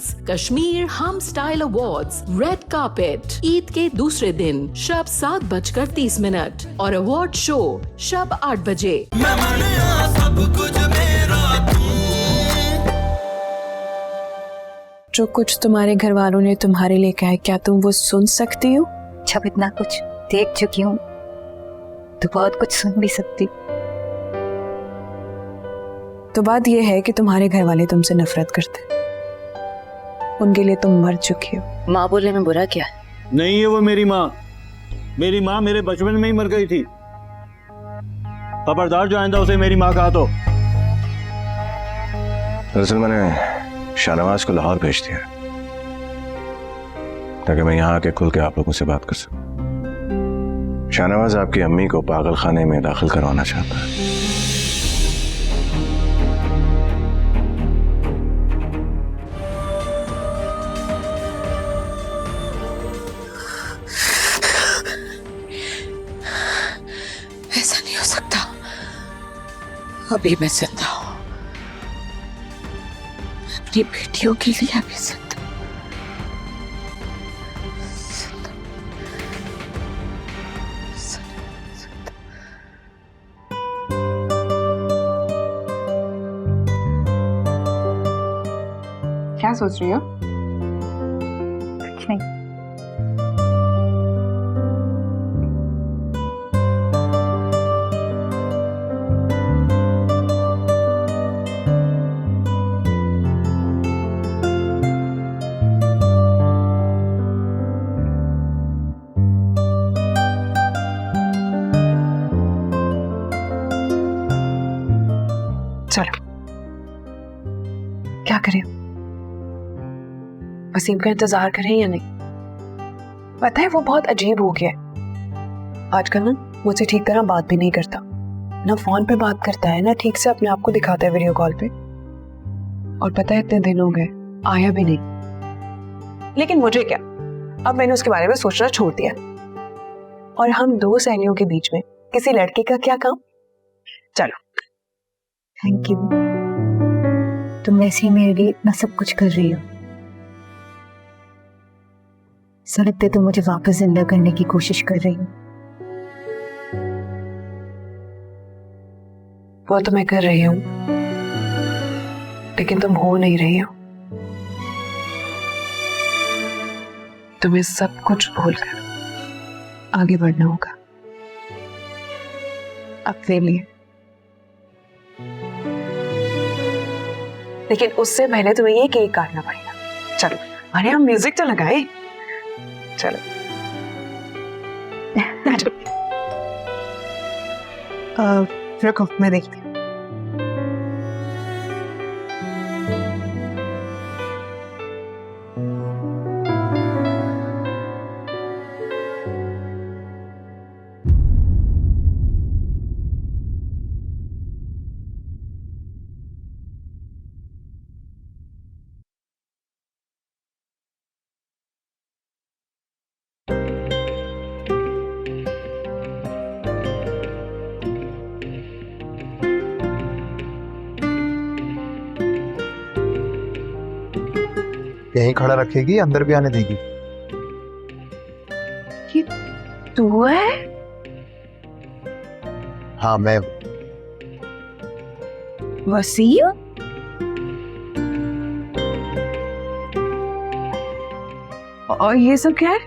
Awards, Kashmir हम style awards, red carpet, Eid के दूसरे दिन शब 7:30 और अवार्ड शो शब 8 बजे। जो कुछ तुम्हारे घर वालों ने तुम्हारे लिए कहा है, क्या तुम वो सुन सकती हो? जब इतना कुछ देख चुकी हूँ तो बहुत कुछ सुन भी सकती। तो बात यह है कि तुम्हारे घर वाले तुमसे नफरत करते हैं, उनके लिए तुम मर चुकी हो। माँ बोले में बुरा क्या? नहीं है वो मेरी माँ मेरे बचपन में ही मर गई थी। खबरदार जो आइंदा उसे मेरी माँ कहा तो। दरअसल मैंने शाहनवाज को लाहौर भेज दिया ताकि मैं यहाँ आके खुल के आप लोगों से बात कर सकूं। शाहनवाज आपकी अम्मी को पागल खाने में दाखिल करवाना चाहता है। ऐसा नहीं हो सकता, अभी मैं जिंदा हूं, अपनी बेटियों के लिए अभी जिंदा। क्या सोच रही हो? कुछ नहीं। चलो, क्या करें? वसीम का इंतजार करें या नहीं? पता है वो बहुत अजीब हो गया है आजकल ना, मुझसे ठीक तरह बात भी नहीं करता, ना फोन पे बात करता है, ना ठीक से अपने आप को दिखाता है वीडियो कॉल पे। और पता है इतने दिन हो गए आया भी नहीं। लेकिन मुझे क्या, अब मैंने उसके बारे में सोचना छोड़ दिया। और हम दो सहेलियों के बीच में किसी लड़के का क्या काम? चलो। थैंक यू, तुम वैसे ही मेरे लिए इतना सब कुछ कर रही हो। सड़क तुम मुझे वापस जिंदा करने की कोशिश कर रही हो। वो तो मैं कर रही हूँ, लेकिन तुम हो नहीं रही हो। तुम्हें सब कुछ भूलकर आगे बढ़ना होगा अपने लिए। लेकिन उससे पहले तुम्हें ये केक काटना पड़ेगा। चलो, अरे हम म्यूजिक तो लगाए। चलो रुको, मैं देखती हूँ। यहीं खड़ा रखेगी, अंदर भी आने देगी? ये तू है? हाँ मैं। वसीम? और ये सब क्या है?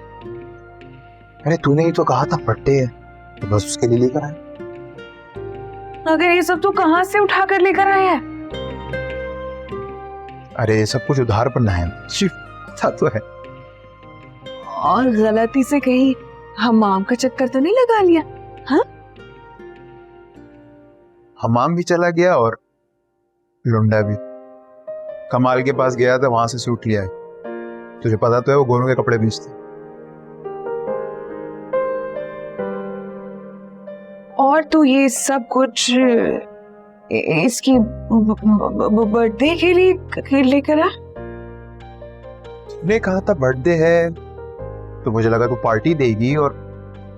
अरे तूने ही तो कहा था बर्थडे है, तो बस उसके लिए लेकर आए। अगर ये सब तो कहाँ से उठा कर लेकर आया है? अरे ये सब कुछ उधार पर ना है, सिर्फ था तो है। और गलती से कहीं हमाम का चक्कर तो नहीं लगा लिया? हाँ, हमाम भी चला गया और लुंडा भी। कमाल के पास गया था, वहां से सूट लिया है। तुझे पता तो है वो गोरों के कपड़े बेचते। और तू ये सब कुछ इसकी बर्थडे के लिए लेकर आ? ने कहा था बर्थडे है, तो मुझे लगा तू पार्टी देगी और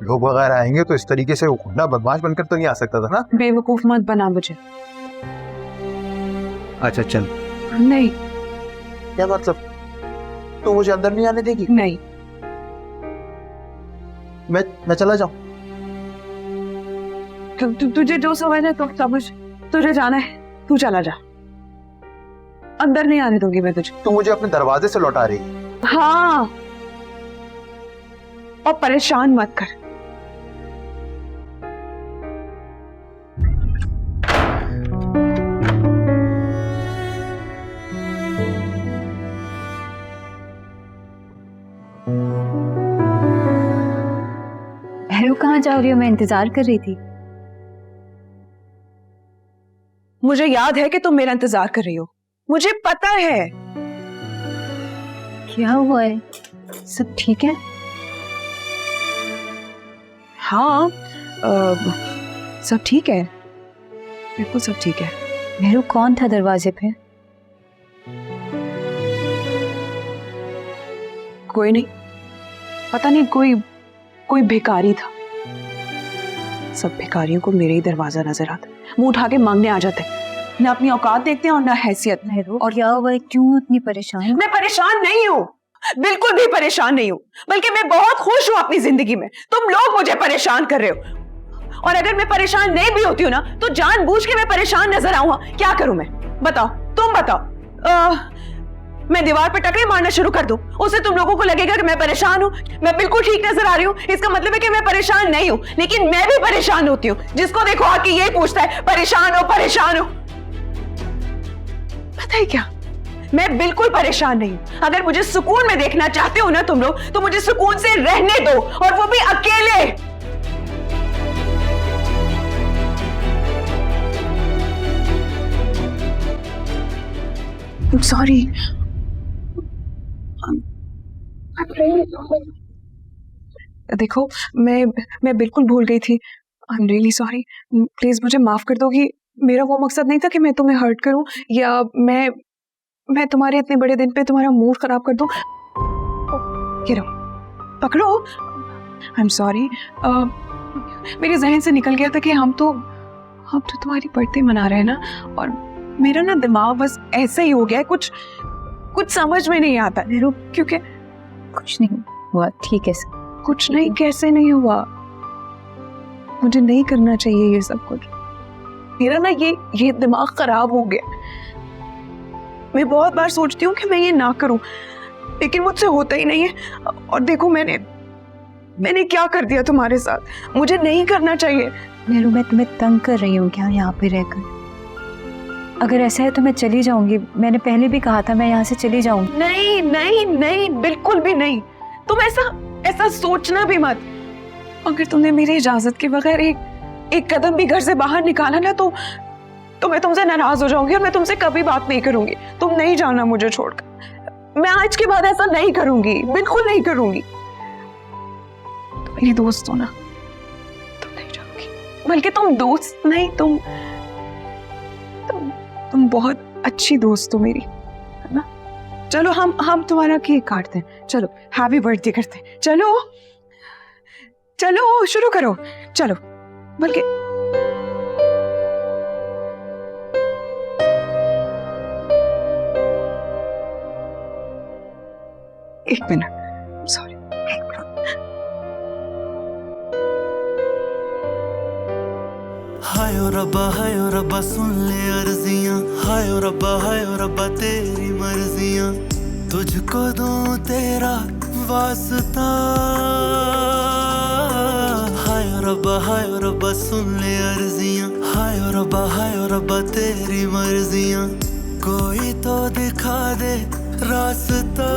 लोग वगैरह आएंगे, तो इस तरीके से गुंडा बदमाश बनकर तो नहीं आ सकता था ना। बेवकूफ मत बना मुझे। अच्छा चल। नहीं। क्या मतलब? तो मुझे अंदर नहीं आने देगी? नहीं। मैं चला जाऊं? तुझे जो समझना तुम समझ, तुझे जाना है तू चला जा, अंदर नहीं आने दूंगी मैं तुझे। तू मुझे अपने दरवाजे से लौटा रही है। हाँ, और परेशान मत कर। भैरव कहाँ जा रही हो? मैं इंतजार कर रही थी। मुझे याद है कि तुम मेरा इंतजार कर रही हो, मुझे पता है। क्या हुआ है? सब ठीक है? हाँ, सब ठीक है, बिल्कुल सब ठीक है। भैरव कौन था दरवाजे पे? कोई नहीं, पता नहीं, कोई भिखारी था। सब भिखारियों को मेरे ही दरवाजा नजर आता, मुंह उठा के मांगने आ जाते, ना अपनी औकात देखते हैं और ना हैसियत। और क्या हुआ है? क्यों इतनी परेशान? मैं परेशान नहीं हूँ, बिल्कुल भी परेशान नहीं हूँ, बल्कि मैं बहुत खुश हूँ अपनी जिंदगी में। तुम लोग मुझे परेशान कर रहे हो, और अगर मैं परेशान नहीं भी होती हूँ ना तो जानबूझ के मैं परेशान नजर आऊंगा। क्या करूं मैं? बताओ, तुम बताओ। मैं दीवार पे टकरे मारना शुरू कर दूं, उससे तुम लोगों को लगेगा कि मैं परेशान हूं? मैं बिल्कुल ठीक नजर आ रही हूं, इसका मतलब है कि मैं परेशान नहीं हूं। लेकिन मैं भी परेशान होती हूं, जिसको देखो आके यही पूछता है परेशान हो परेशान हो। पता है क्या, मैं बिल्कुल परेशान नहीं हूं। अगर मुझे सुकून में देखना चाहते हो ना तुम लोग, तो मुझे सुकून से रहने दो, और वो भी अकेले। सॉरी, देखो मैं बिल्कुल भूल गई थी। I am really sorry, please मुझे माफ कर दोगी। मेरा वो मकसद नहीं था कि मैं तुम्हें हर्ट करूं, या मैं तुम्हारे इतने बड़े दिन पे तुम्हारा मूड खराब कर दूं। ये लो, पकड़ो। आई एम सॉरी, मेरे जहन से निकल गया था कि हम तो तुम्हारी बर्थडे मना रहे हैं ना, और मेरा ना दिमाग बस ऐसा ही हो गया है, कुछ समझ में नहीं आता। क्योंकि कुछ नहीं हुआ, ठीक है सब। कुछ नहीं, कैसे नहीं हुआ? मुझे नहीं करना चाहिए ये सब कुछ। मेरा ना ये दिमाग खराब हो गया। मैं बहुत बार सोचती हूँ कि मैं ये ना करूं, लेकिन मुझसे होता ही नहीं है। और देखो मैंने क्या कर दिया तुम्हारे साथ। मुझे नहीं करना चाहिए। मैं तुम्हें तंग कर रही हूँ क्या यहाँ पे रहकर? अगर ऐसा है तो मैं चली जाऊंगी। मैंने पहले भी कहा था मैं यहाँ से चली जाऊंगी। नहीं नहीं नहीं, बिल्कुल भी नहीं। तुम ऐसा सोचना भी मत। अगर तुमने मेरी इजाजत के बगैर एक कदम भी घर से बाहर निकाला ना, तो मैं तुमसे नाराज हो जाऊंगी और मैं तुमसे कभी बात नहीं करूंगी। तुम नहीं जाना मुझे छोड़कर। मैं आज के बाद ऐसा नहीं करूंगी, बिल्कुल नहीं करूंगी। तुम मेरी दोस्त हो ना, तुम नहीं जाओगी। बल्कि तुम दोस्त नहीं, तुम बहुत अच्छी दोस्त हो मेरी, है ना? चलो हम तुम्हारा केक काटते हैं। चलो हैप्पी बर्थडे करते हैं। चलो शुरू करो, चलो। बल्कि एक मिनट, सॉरी, एक मिनट। हाय ओ रब्बा सुन ले अर्जियां। हाय ओ रब्बा तेरी मर्जियां। तुझको दूं तेरा वास्ता। हाय ओ रब्बा सुन ले अर्जियां। हाय ओ रब्बा तेरी मर्जियां। कोई तो दिखा दे रास्ता।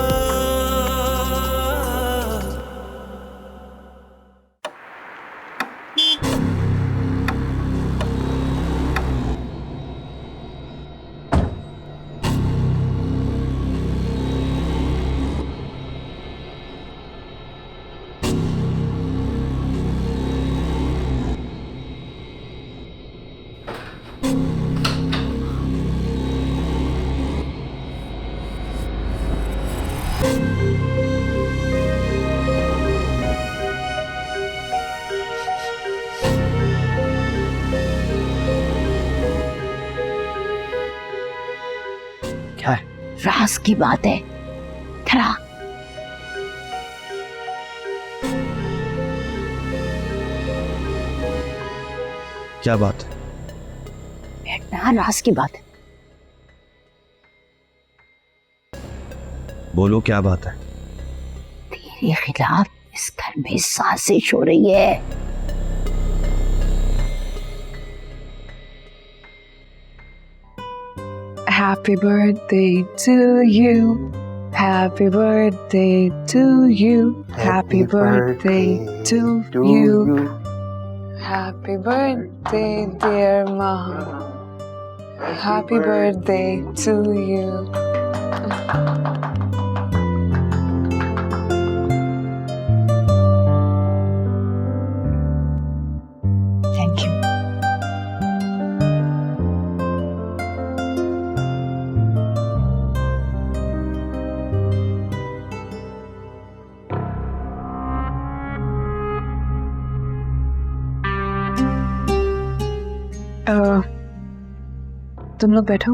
राज की बात है, थरा क्या बात है? बैठना राज की बात है। बोलो क्या बात है? तेरे खिलाफ इस घर में साजिश हो रही है। Happy birthday to you. Happy birthday to you. Happy birthday to you. Happy birthday, dear Mom. Happy birthday to you. Thank you. तुम लोग बैठो,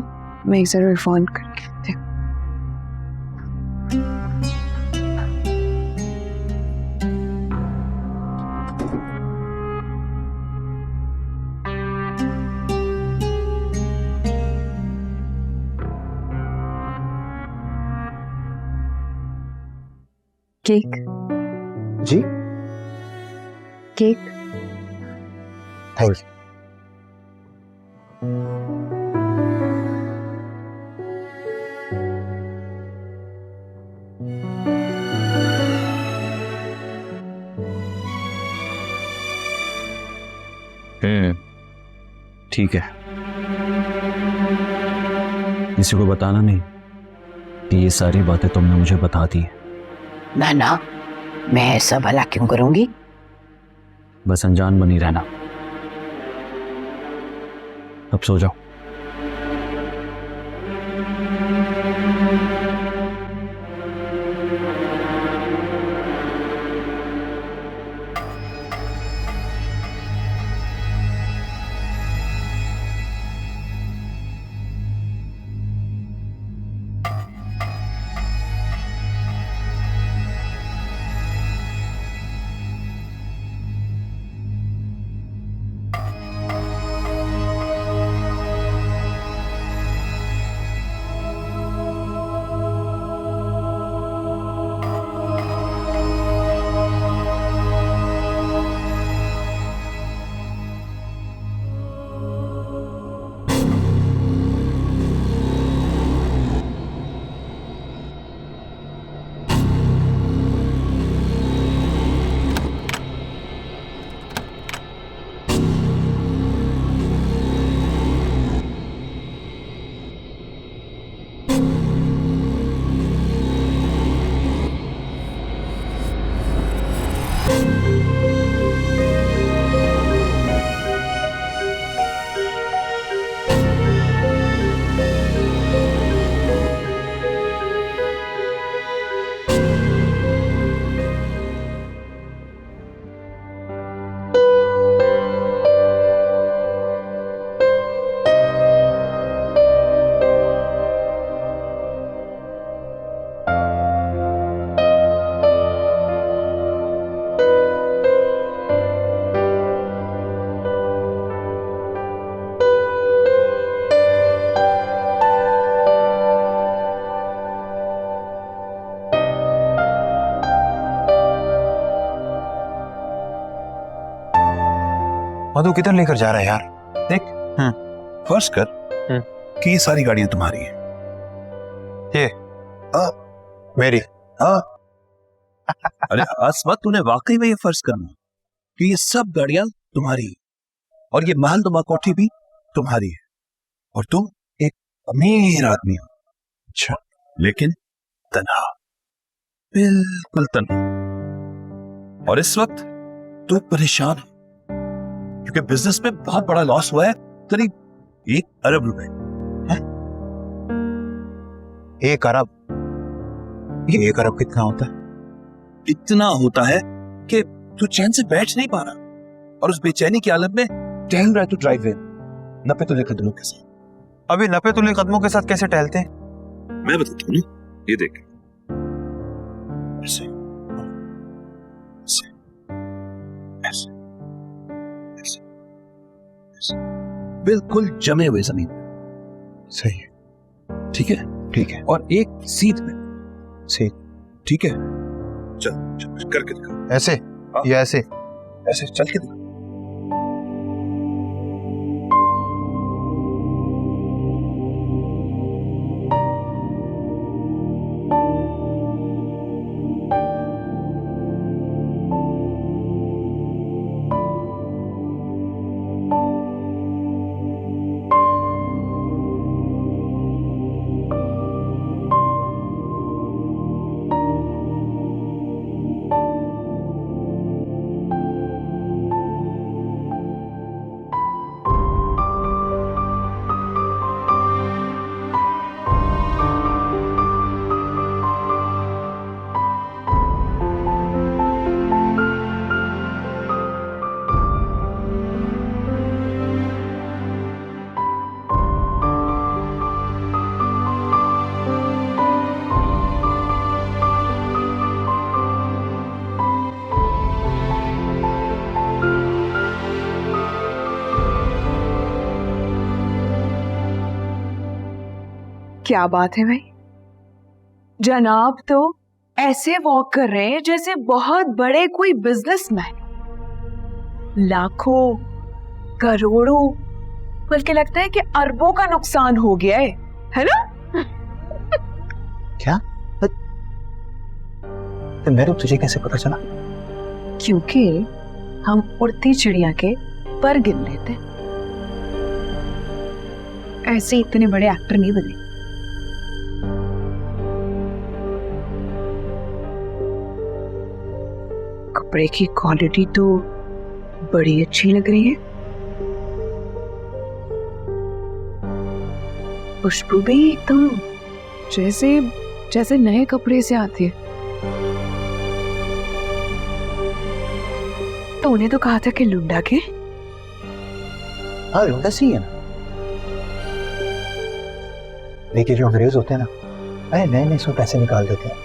मैं एक जरूर फोन करके देख। केक जी केक थैंक यू। ठीक है, किसी को बताना नहीं कि ये सारी बातें तुमने मुझे बता दी है। ना, मैं ऐसा भला क्यों करूंगी? बस अनजान बनी रहना। अब सो जाओ। मधु किधर लेकर जा रहा है यार? देख, फर्ज कर कि ये सारी गाड़ियां तुम्हारी हैं। ये मेरी। अरे आसमत, तूने वाकई में ये फर्ज करना कि ये सब गाड़ियां तुम्हारी हैं और ये महल नुमा कोठी भी तुम्हारी है और तुम एक अमीर आदमी हो। अच्छा, लेकिन तन्हा, बिल्कुल तन्हा। और इस वक्त तू परेशान है क्योंकि बिजनेस में बहुत बड़ा लॉस हुआ है, करीब 1 अरब रुपए। 1 अरब? ये 1 अरब कितना होता है? इतना होता है कि तू चैन से बैठ नहीं पा रहा और उस बेचैनी के आलम में टहल रहा है तू ड्राइव वे 90 तुले कदमों के साथ। अभी 90 तुले कदमों के साथ कैसे टहलते हैं? मैं बताता हूँ, ये देख, ऐसे ऐसे ऐसे ऐसे बिल्कुल जमे हुए जमीन। सही है। ठीक है, ठीक है। और एक सीध में। सीध। ठीक है, चल चल करके दिखा। ऐसे या ऐसे? ऐसे चल के दिखा। क्या बात है भाई, जनाब तो ऐसे वॉक कर रहे हैं जैसे बहुत बड़े कोई बिजनेसमैन। लाखों करोड़ों बल्कि लगता है कि अरबों का नुकसान हो गया है ना? क्या? तो मेरे तुझे कैसे पता चला? क्योंकि हम उड़ती चिड़िया के पर गिन लेते, ऐसे इतने बड़े एक्टर नहीं बने। कपड़े की क्वालिटी तो बड़ी अच्छी लग रही है, खुशबू भी एकदम जैसे जैसे नए कपड़े से आती है। तो उन्हें तो कहा था कि लुंडा के। हाँ लुंडा सही है ना, देखिए जो अंग्रेज होते हैं ना, अरे नए नए सौ पैसे निकाल देते हैं,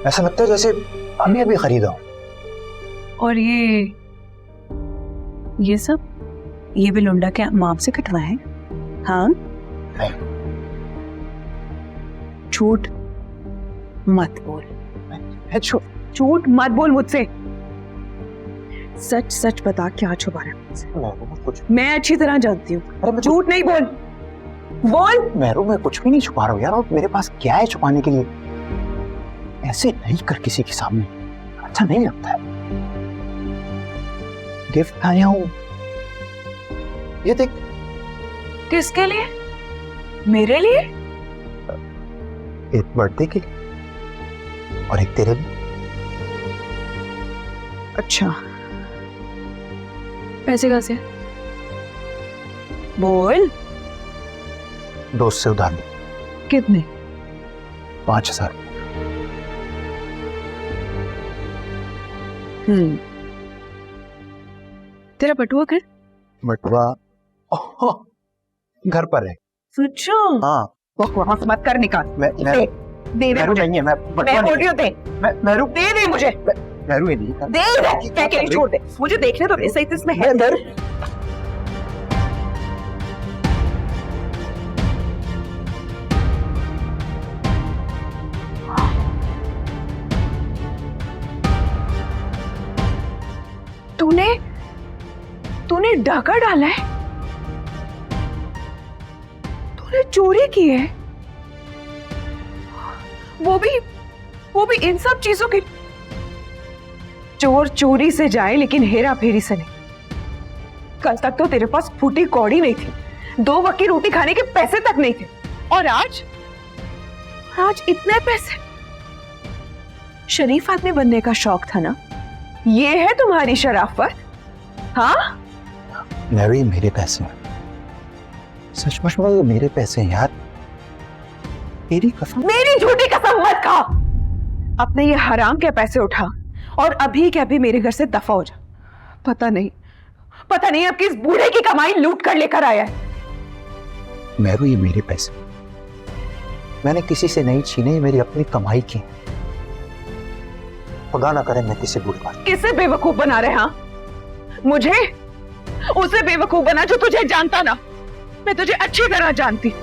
ऐसा लगता है जैसे हमने अभी खरीदा हो। और ये सब ये भी लुंडा के माप से कटवा है? हाँ नहीं। झूठ मत बोल, झूठ मत बोल मुझसे, सच सच बता क्या छुपा रहा है मुझसे। मैं अच्छी तरह जानती हूँ, झूठ नहीं बोल। बोल। मेरू मैं कुछ भी नहीं छुपा रहा हूँ यार, और मेरे पास क्या है छुपाने के लिए? ऐसे नहीं कर किसी के सामने, अच्छा नहीं लगता है। गिफ्ट आया हूँ, ये देख। किसके लिए? मेरे लिए? एक बर्थडे के लिए और एक तेरे लिए। अच्छा, पैसे कहाँ से? बोल। दोस्त से उधार ली। कितने? 5,000। तेरा बटुआ कर। बटुआ घर पर है। सोचो। हाँ। बकवास मत कर, निकाल। मैं दे दे मुझे। नहीं है, मैं दे। मेरू दे दे मुझे। मेरू ये नहीं दे क्या क्या छोड़ दे, मुझे देखने तो सही इसमें है। तूने डाका डाला है, तूने चोरी की है, वो भी इन सब चीजों की। चोर चोरी से जाए लेकिन हेरा फेरी से नहीं। कल तक तो तेरे पास फूटी कौड़ी नहीं थी, 2 वक्त की रोटी खाने के पैसे तक नहीं थे, और आज इतने पैसे। शरीफ आदमी बनने का शौक था ना, ये है तुम्हारी शराफत? हाँ मेरी मेरे पैसे हैं, सचमुच में ये मेरे पैसे हैं यार, तेरी कसम। मेरी झूठी कसम मत खा। अपने ये हराम के पैसे उठा और अभी के अभी मेरे घर से दफा हो जा। पता नहीं अब किस बूढ़े की कमाई लूट कर लेकर आया है। मेरू ये मेरे पैसे, मैंने किसी से नहीं छीने, मेरी अपनी कमाई की। खुदा ना करे मैं किसी बूढ़े बात। किसे बेवकूफ बना रहे? हाँ मुझे? उसे बेवकूफ बना जो तुझे जानता ना, मैं तुझे अच्छी तरह जानती।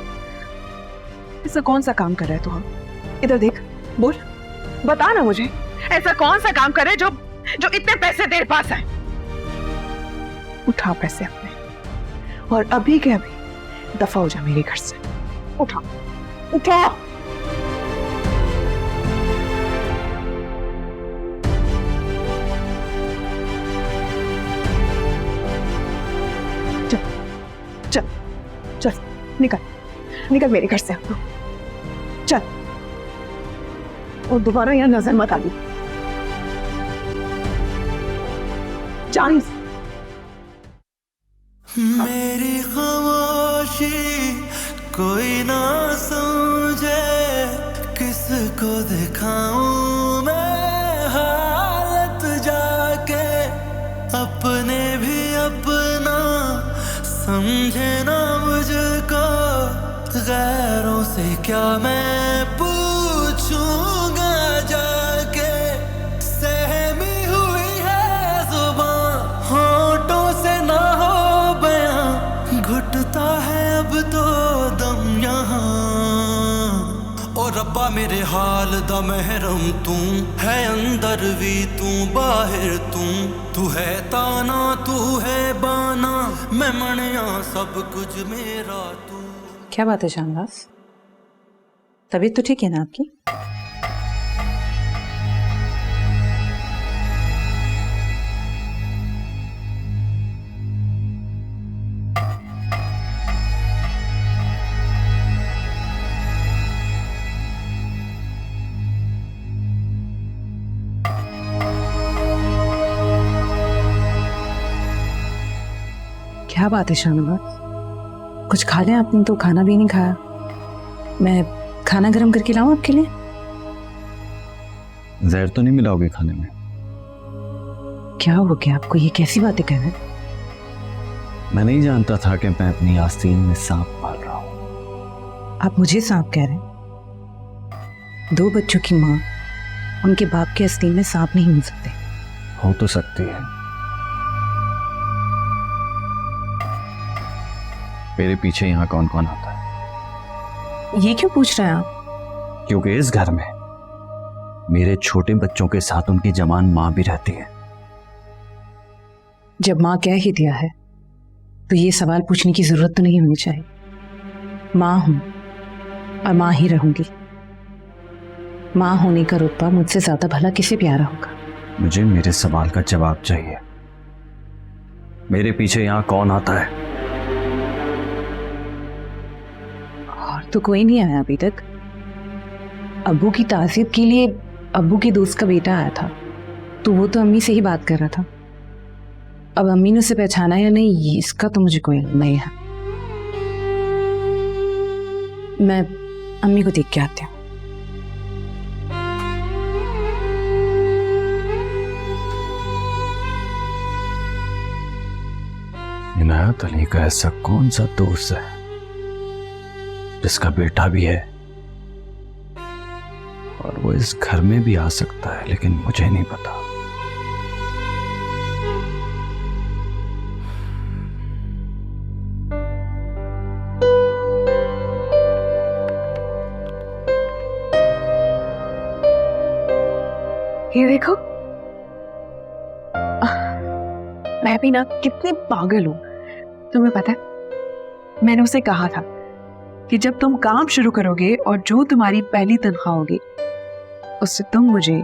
ऐसा कौन सा काम कर रहा है तू? हम इधर देख, बोल, बता ना मुझे, ऐसा कौन सा काम करे जो जो इतने पैसे तेरे पास आए? उठा पैसे अपने और अभी के अभी दफा हो जा मेरे घर से। उठा उठा। चल चल चल, निकल निकल मेरे घर से। चल, और दोबारा यहाँ नजर मत आनी। जान। मेरी खामोशी कोई ना समझे, किसको दिखाऊं मैं हालत जाके, अपने भी अपना समझे ना मुझको, गैरों से क्या मैं पूछूंगा जाके, सहमी हुई है जुबान होठों से ना हो बयां, घुटता है अब तो दम यहाँ। और रब्बा मेरे हाल दा महरम तू है, अंदर भी तू बाहर तू है ताना तू है बाना, मैं मनिया सब कुछ मेरा तू। क्या बात है शाहनवाज, तबीयत तो ठीक है ना आपकी? क्या बात है शाहनवाज, कुछ खा लें? आपने तो खाना भी नहीं खाया। मैं खाना गर्म करके लाऊं आपके लिए? जहर तो नहीं मिलाओगे खाने में? क्या हो गया आपको, ये कैसी बातें कह रहे हैं? मैं नहीं जानता था कि मैं अपनी आस्तीन में सांप पाल रहा हूं। आप मुझे सांप कह रहे हैं? 2 बच्चों की माँ, उनके बाप के आस्तीन में सांप नहीं हो सकते। हो तो सकती है। मेरे पीछे यहाँ कौन कौन आता है? ये क्यों पूछ रहे हैं आप? क्योंकि इस घर में मेरे छोटे बच्चों के साथ उनकी जवान माँ भी रहती है। जब माँ कह ही दिया है तो ये सवाल पूछने की जरूरत तो नहीं होनी चाहिए। माँ हूं और माँ ही रहूंगी। माँ होने का रुतबा मुझसे ज्यादा भला किसे प्यारा होगा? मुझे मेरे सवाल का जवाब चाहिए। मेरे पीछे यहाँ कौन आता है? तो कोई नहीं आया अभी तक। अब्बू की तासीब के लिए अब्बू के दोस्त का बेटा आया था, तो वो तो अम्मी से ही बात कर रहा था। अब अम्मी ने उसे पहचाना या नहीं, इसका तो मुझे कोई इल्म नहीं है। मैं अम्मी को देख के आती हूँ। इनायत अली का ऐसा कौन सा दोस्त है जिसका बेटा भी है और वो इस घर में भी आ सकता है, लेकिन मुझे नहीं पता। ये देखो, मैं भी ना कितनी पागल हूं। तुम्हें पता है, मैंने उसे कहा था कि जब तुम काम शुरू करोगे और जो तुम्हारी पहली तनख्वाह होगी उससे तुम मुझे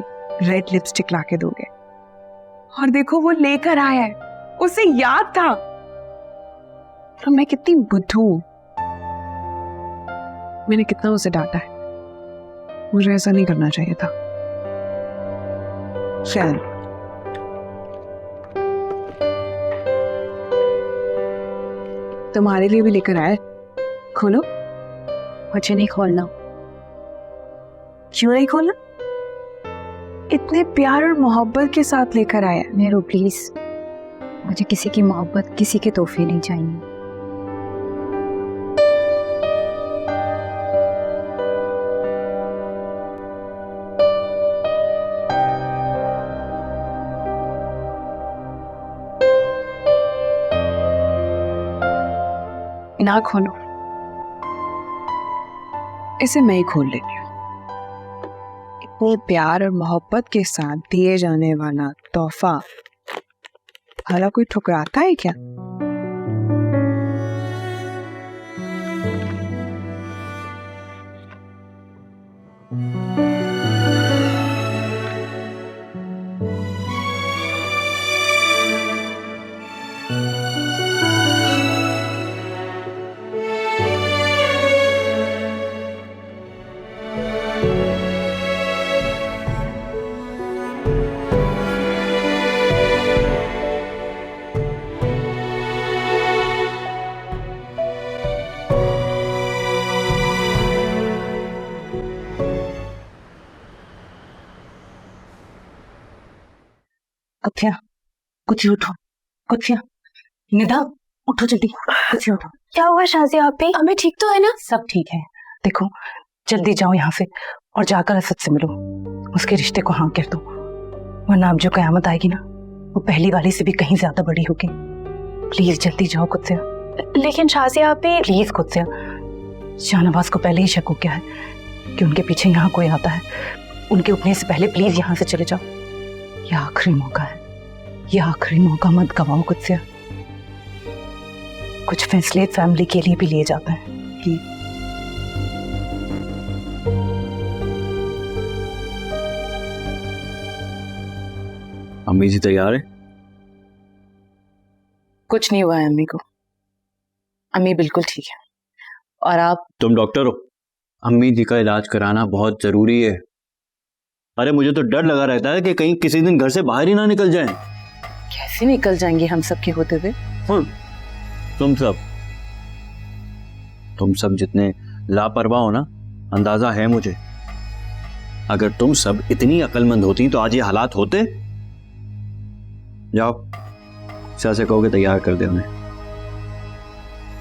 रेड लिपस्टिक लाके दोगे। और देखो वो लेकर आया है, उसे याद था। तो मैं कितनी बुद्धू हूं। मैंने कितना उसे डांटा है, मुझे ऐसा नहीं करना चाहिए था। चल तुम्हारे लिए भी लेकर आया, खोलो। मुझे नहीं खोलना। क्यों नहीं खोलना? इतने प्यार और मोहब्बत के साथ लेकर आया। नेहरू प्लीज, मुझे किसी की मोहब्बत, किसी के तोहफे नहीं चाहिए। ना खोलो, इसे मैं ही खोल लेती हूँ। इतने प्यार और मोहब्बत के साथ दिए जाने वाला तोहफा भला कोई ठुकराता है क्या? कुथिया, कुथी उठो, कुथिया, निदा उठो जल्दी, कुथिया उठो। क्या हुआ शाजी आपी? हमें ठीक तो है ना? सब ठीक है। देखो जल्दी जाओ यहाँ से और जाकर असद से मिलो, उसके रिश्ते को हाँ कर दो, वरना अब जो कयामत आएगी ना वो पहली वाली से भी कहीं ज्यादा बड़ी होगी। प्लीज जल्दी जाओ कुथिया। लेकिन शाजी आपी। प्लीज कुथिया, शाहनवाज को पहले ही शक हो गया है कि उनके पीछे यहाँ कोई आता है। उनके उठने से पहले प्लीज यहाँ से चले जाओ। यह आखिरी मौका है, यह आखिरी मौका मत गवाओ कुथिया। कुछ फैसले फैमिली के लिए भी लिए जाते हैं। प्लीज अम्मी जी तैयार है? कुछ नहीं हुआ है अम्मी को, अम्मी बिल्कुल ठीक है। और आप? तुम डॉक्टर हो, अम्मी जी का इलाज कराना बहुत जरूरी है। अरे मुझे तो डर लगा रहता है कि कहीं किसी दिन घर से बाहर ही ना निकल जाएं। कैसे निकल जाएंगे हम सब के होते हुए? तुम सब जितने लापरवाह हो ना, अंदाजा है मुझे। अगर तुम सब इतनी अक्लमंद होती तो आज ये हालात होते। जाओ सर से कहोगे तैयार कर दे उन्हें।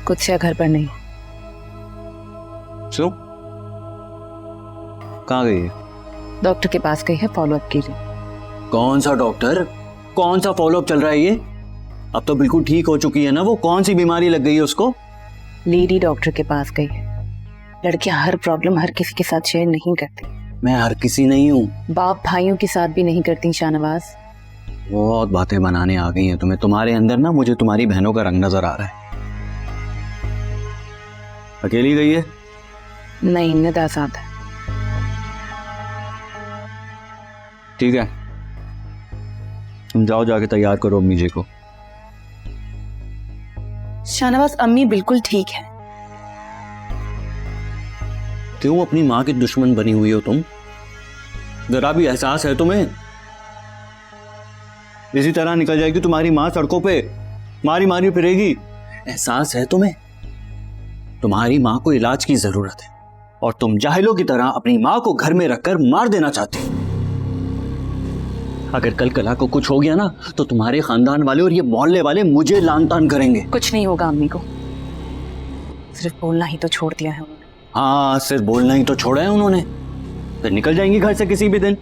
कुछ घर पर नहीं। सो कहाँ गई है? डॉक्टर के पास गई है फॉलोअप के लिए। कौन सा डॉक्टर? कौन सा फॉलोअप चल रहा है ये? अब तो बिल्कुल ठीक हो चुकी है ना वो? कौन सी बीमारी लग गई है उसको? लेडी डॉक्टर के पास गई है। लड़कियां हर प्रॉब्लम हर किसी के साथ शेयर नहीं करती। मैं हर किसी नहीं हूँ। बाप भाइयों के साथ भी नहीं करती शाहनवाज। बहुत बातें बनाने आ गई हैं तुम्हें। तुम्हारे अंदर ना मुझे तुम्हारी बहनों का रंग नजर आ रहा है। अकेली गई है? नहीं, निदा साथ है। ठीक है, तुम जाओ जाके तैयार करो अम्मी जी को। शाहनवाज अम्मी बिल्कुल ठीक है। क्यों अपनी माँ की दुश्मन बनी हुई हो तुम? जरा भी एहसास है तुम्हें? इसी तरह निकल जाएगी तुम्हारी माँ सड़कों पे, मारी मारी फिरेगी। एहसास है तुम्हें? तुम्हारी माँ को इलाज की जरूरत है और तुम जाहिलों की तरह अपनी माँ को घर में रखकर मार देना चाहती हो। अगर कल कला को कुछ हो गया ना तो तुम्हारे खानदान वाले और ये मोहल्ले वाले मुझे लान तान करेंगे। कुछ नहीं होगा अम्मी को, सिर्फ बोलना ही तो छोड़ दिया है उन्होंने। हाँ, सिर्फ बोलना ही तो छोड़ा है उन्होंने। फिर निकल जाएंगी घर से किसी भी दिन,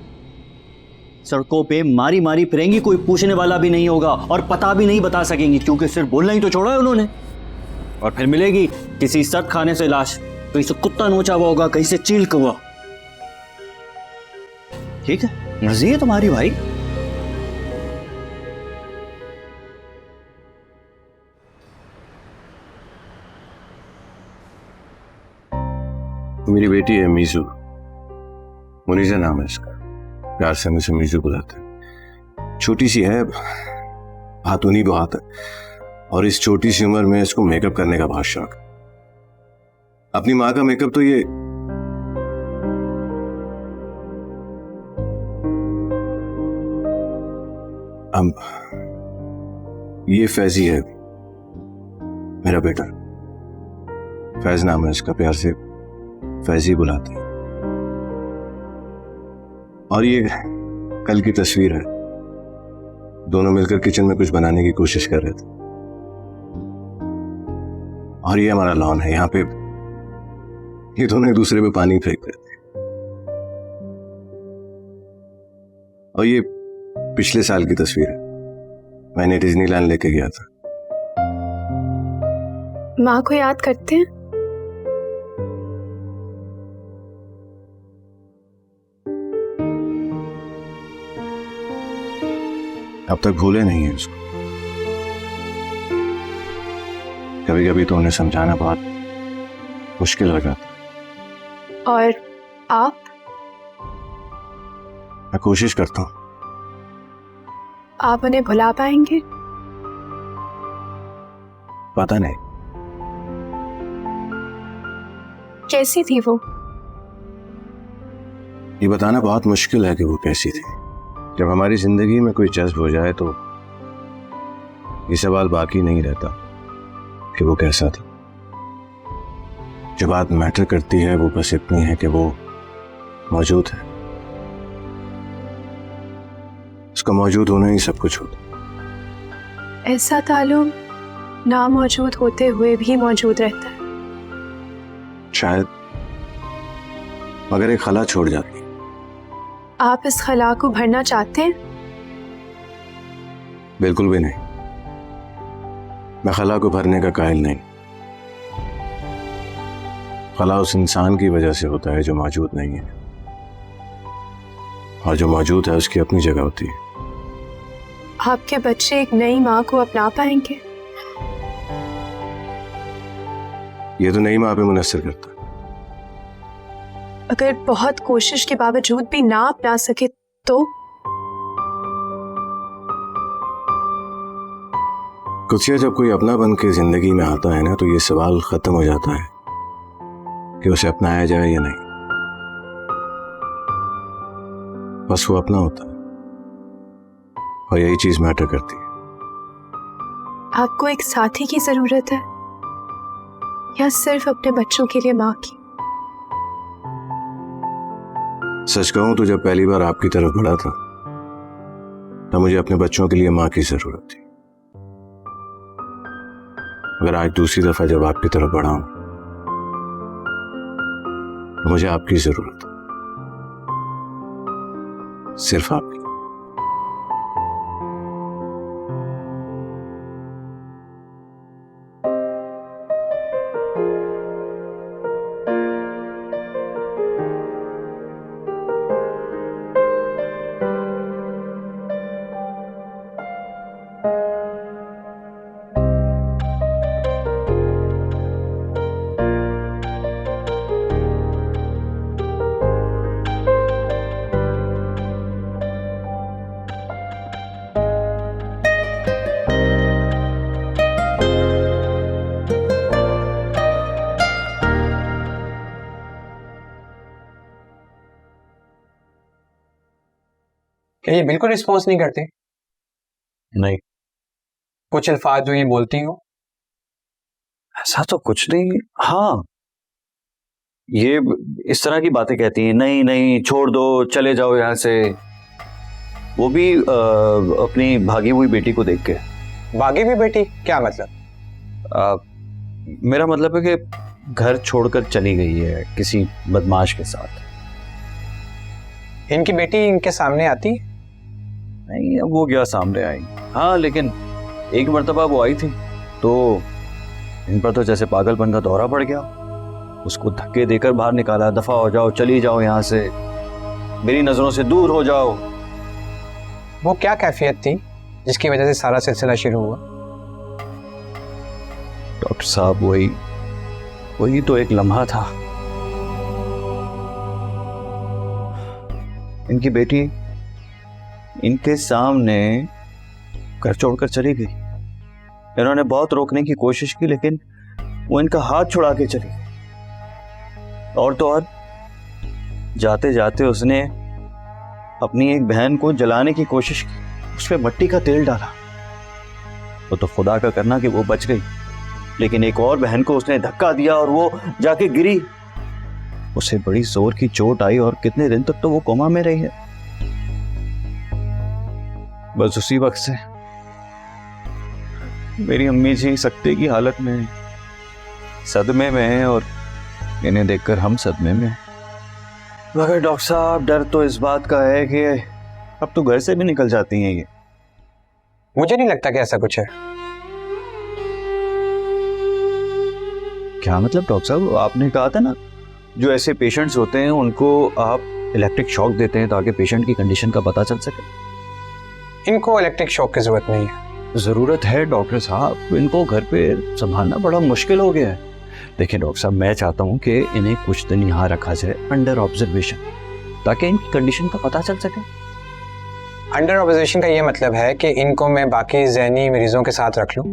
सड़कों पे मारी मारी फिरेंगी, कोई पूछने वाला भी नहीं होगा और पता भी नहीं बता सकेंगी क्योंकि सिर्फ बोलना ही तो छोड़ा है उन्होंने। और फिर मिलेगी किसी सख्त खाने से लाश, कहीं से कुत्ता नोचा हुआ होगा, कहीं से चील कौवा। ठीक है, मर्जी है तुम्हारी भाई। मेरी बेटी है मीजू, मुनीजा नाम है इसका, प्यार से मुझे मीजू बुलाते हैं। छोटी सी है, हाथूनी बहुत है और इस छोटी सी उम्र में इसको मेकअप करने का बहुत शौक है। अपनी माँ का मेकअप तो ये ये फैजी है, मेरा बेटा। फैज नाम है इसका, प्यार से फैजी बुलाते हैं। और ये कल की तस्वीर है, दोनों मिलकर किचन में कुछ बनाने की कोशिश कर रहे थे। और ये हमारा लॉन है, यहाँ पे ये दोनों एक दूसरे पे पानी फेंक रहे थे। और ये पिछले साल की तस्वीर है, मैंने डिज्नीलैंड लेके गया था। माँ को याद करते हैं? अब तक भूले नहीं है उसको। कभी कभी तो उन्हें समझाना बहुत मुश्किल हो जाता। और आप? मैं कोशिश करता हूँ। आप उन्हें भुला पाएंगे? पता नहीं। कैसी थी वो? ये बताना बहुत मुश्किल है कि वो कैसी थी। जब हमारी जिंदगी में कोई जज्ब हो जाए तो ये सवाल बाकी नहीं रहता कि वो कैसा था। जो बात मैटर करती है वो बस इतनी है कि वो मौजूद है। उसका मौजूद होना ही सब कुछ होता। ऐसा ताल्लुक ना मौजूद होते हुए भी मौजूद रहता है। शायद, मगर एक खला छोड़ जाती। आप इस खला को भरना चाहते हैं? बिल्कुल भी नहीं। मैं खला को भरने का कायल नहीं। खला उस इंसान की वजह से होता है जो मौजूद नहीं है, और जो मौजूद है उसकी अपनी जगह होती है। आपके बच्चे एक नई माँ को अपना पाएंगे? ये तो नई माँ पे मुनस्सर करता है। अगर बहुत कोशिश के बावजूद भी ना अपना सके तो? कुछ जब कोई अपना बन के जिंदगी में आता है ना, तो ये सवाल खत्म हो जाता है कि उसे अपनाया जाए या नहीं। बस वो अपना होता है, और यही चीज मैटर करती है। आपको एक साथी की जरूरत है या सिर्फ अपने बच्चों के लिए माँ की? सच कहूं तो जब पहली बार आपकी तरफ बढ़ा था तब मुझे अपने बच्चों के लिए माँ की जरूरत थी। अगर आज दूसरी दफा जब आपकी तरफ बढ़ा हूं तो मुझे आपकी जरूरत है, सिर्फ आपकी। क्या ये बिल्कुल रिस्पॉन्स नहीं करती? नहीं। कुछ अल्फाज जो ये बोलती हो? ऐसा तो कुछ नहीं। हाँ, ये इस तरह की बातें कहती हैं, नहीं नहीं छोड़ दो, चले जाओ यहाँ से। वो भी अपनी भागी हुई बेटी को देख के। भागी हुई बेटी क्या मतलब? मेरा मतलब है कि घर छोड़कर चली गई है किसी बदमाश के साथ। इनकी बेटी इनके सामने आती? नहीं, अब वो क्या सामने आई। हाँ, लेकिन एक मर्तबा वो आई थी तो इन पर तो जैसे पागलपन का दौरा पड़ गया। उसको धक्के देकर बाहर निकाला, दफा हो जाओ, चली जाओ यहाँ से, मेरी नजरों से दूर हो जाओ। वो क्या कैफियत थी जिसकी वजह से सारा सिलसिला शुरू हुआ? डॉक्टर साहब, वही तो एक लम्हा था। इनकी बेटी इनके सामने घर छोड़कर चली गई। इन्होंने बहुत रोकने की कोशिश की लेकिन वो इनका हाथ छुड़ा के चली गई। और तो और जाते जाते उसने अपनी एक बहन को जलाने की कोशिश की, उसमें मिट्टी का तेल डाला। वो तो खुदा का करना कि वो बच गई, लेकिन एक और बहन को उसने धक्का दिया और वो जाके गिरी। उसे बड़ी जोर की चोट आई और कितने दिन तक तो वो कोमा में रही है। बस उसी वक्त से मेरी अम्मी जी सकते की हालत में, सदमे में है, और इन्हें देखकर हम सदमे में हैं। मगर डॉक्टर साहब, डर तो इस बात का है कि अब तो घर से भी निकल जाती हैं ये। मुझे नहीं लगता कि ऐसा कुछ है। क्या मतलब डॉक्टर साहब? आपने कहा था ना, जो ऐसे पेशेंट्स होते हैं उनको आप इलेक्ट्रिक शॉक देते हैं ताकि पेशेंट की कंडीशन का पता चल सके। इनको इलेक्ट्रिक शॉक की जरूरत नहीं है। ज़रूरत है डॉक्टर साहब, इनको घर पे संभालना बड़ा मुश्किल हो गया है। देखिए डॉक्टर साहब, मैं चाहता हूँ कि इन्हें कुछ दिन यहाँ रखा जाए अंडर ऑब्जर्वेशन, ताकि इनकी कंडीशन का पता चल सके। अंडर ऑब्जर्वेशन का ये मतलब है कि इनको मैं बाकी ज़हनी मरीजों के साथ रख लूँ।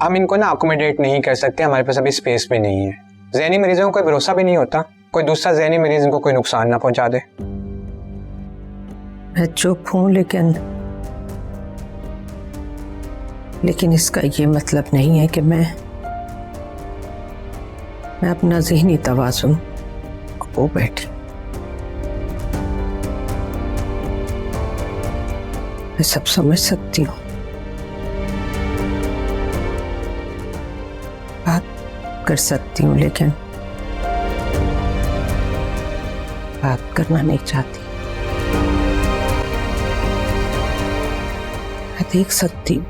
हम इनको ना अकोमोडेट नहीं कर सकते, हमारे पास अभी स्पेस भी नहीं है। ज़हनी मरीजों को कोई भरोसा भी नहीं होता, कोई दूसरा ज़हनी मरीज इनको कोई नुकसान ना पहुंचा दे। मैं चुप हूँ, लेकिन इसका ये मतलब नहीं है कि मैं अपना ज़हनी तवाज़ुन खो बैठी। मैं सब समझ सकती हूँ, बात कर सकती हूँ, लेकिन बात करना नहीं चाहती। मैं देख सकती हूँ